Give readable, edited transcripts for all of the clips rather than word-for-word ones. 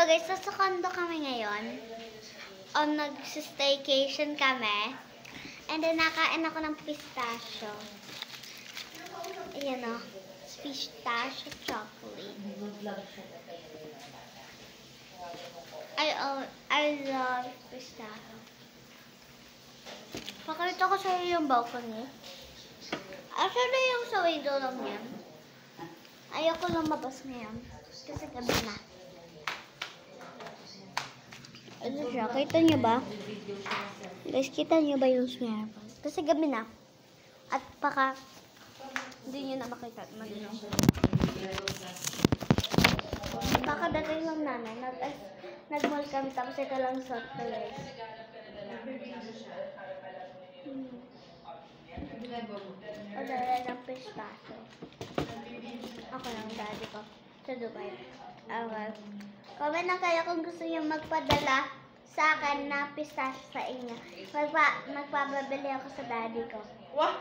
guys, sa condo kami ngayon. Nag-staycation kami. And then, nakain ako ng pistachio. Ayan o. Pistachio chocolate. I love pistachio. Pakita ko sa iyo yung balcony. Actually, yung sa window lang yan. Ayoko lumabas ngayon. Kasi gabi na. Ano siya? Kita nyo ba? Guys, kita nyo ba yung snare? Kasi gabi na. At hindi nyo na makita. Baka dating lang namin. Nag-mall kami tapos ito lang sa place. O dala ng pistachio. Ako lang, daddy ko. Sa Dubai. Okay. Comment na kayo kung gusto nyo magpadala sa akin na pistachio sa inyo. Magpababili ako sa daddy ko. What?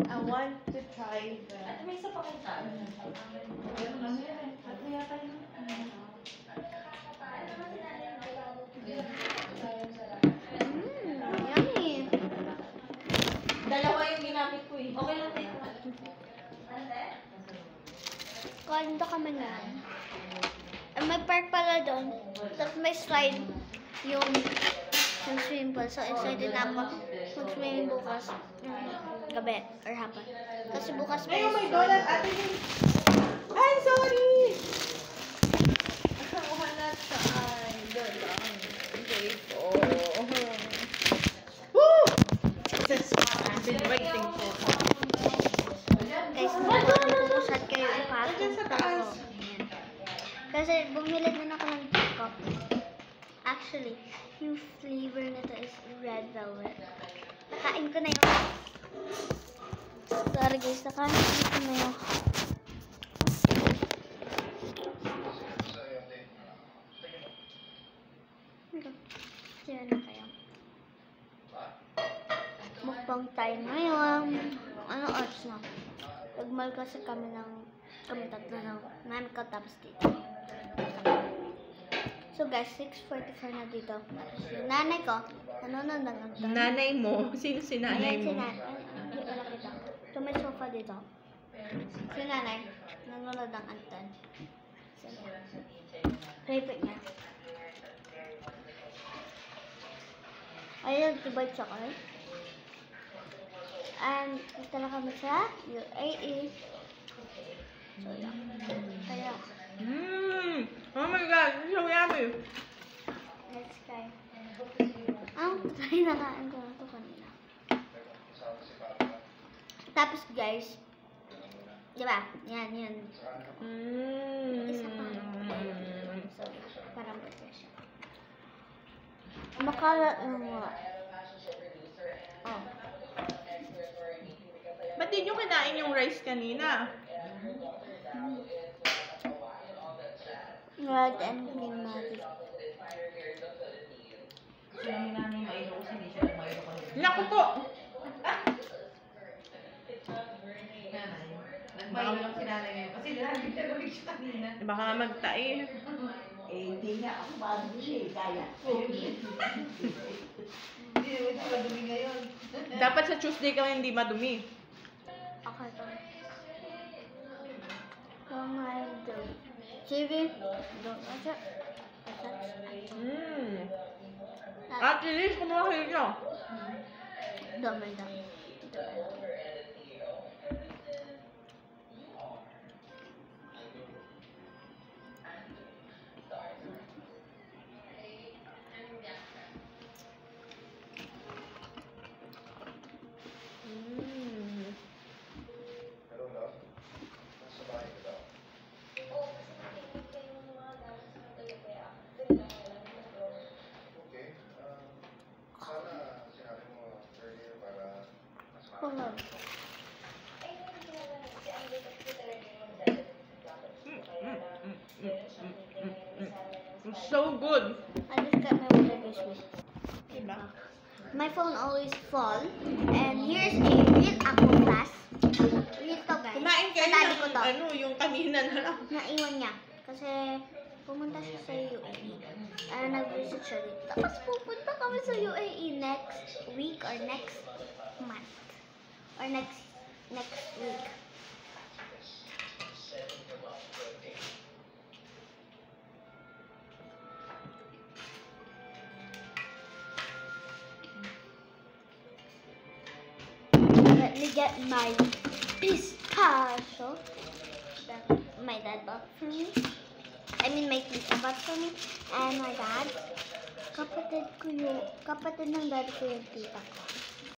I want to try the... May isa pa kayo sa akin. Yummy. Dalawa yung ginamit ko eh. Okay lang tayo. Kondo kami na. May park pala doon. Tapos may slide yung swimming pool. So excited na ako mag-swimming bukas. Gabi or hapon. Kasi bukas may oh my God, ate yun. Ay, sorry! Hanap saan. Doon lang. Okay po. Woo! I've been waiting for. Guys, magpapusat kayo ipasok. Diyan sa taas. Kasi bumili din ako ng cup. Actually, yung flavor nito is red velvet. Nakain ko na yun. Sorry guys, nakain ko na yun. Kaya na kayo. Mukbang time ngayon. Ano oras na? Nagmal kasi kami tatlo ng namin ko tapos dito. So guys, 6:44 na dito. Yung nanay ko, nanonood ng Anton. Nanay mo? Sino si nanay Ayan, mo? si nanay. Hindi ko nakita. So may sofa dito. Si nanay, nanonood ng Anton. Favorite niya. Ayun, Dubai chocolate. And dito na kami sa UAE. So yeah. Kaya, Oh my God, it's so yummy. let's try. Try na kaan ko na ito kanina. Tapos guys, diba? Yan. Isa pa. So, parang pwede siya. Makalat lang nga. Ba't di nyo kinain yung rice kanina? Red and green magic. Naku po! Nagbago lang si nanay ngayon. Kasi lagi nagawin siya kanina. Baka nga magtae. Hindi nga ako bago siya. Kaya. Hindi naman siya madumi ngayon. Dapat sa Tuesday ka hindi madumi. Okay to. Come on, do. TV. Don't touch it. Ate Liz, kumuha kayo nyo. Dami na. Hold on. It's so good. I just got my water this week. Diba? My phone always fall. And here's a real apple glass. ano, yung kanina na lang. Naiwan niya. Kasi pumunta siya sa UAE. Nag-visit siya dito. Tapos pupunta kami sa UAE next week or next month. Or next week. Let me get my pistachio that my dad bought for me. I mean, my tita bought for me. And my dad, kapatid ng dad ko yung tita ko.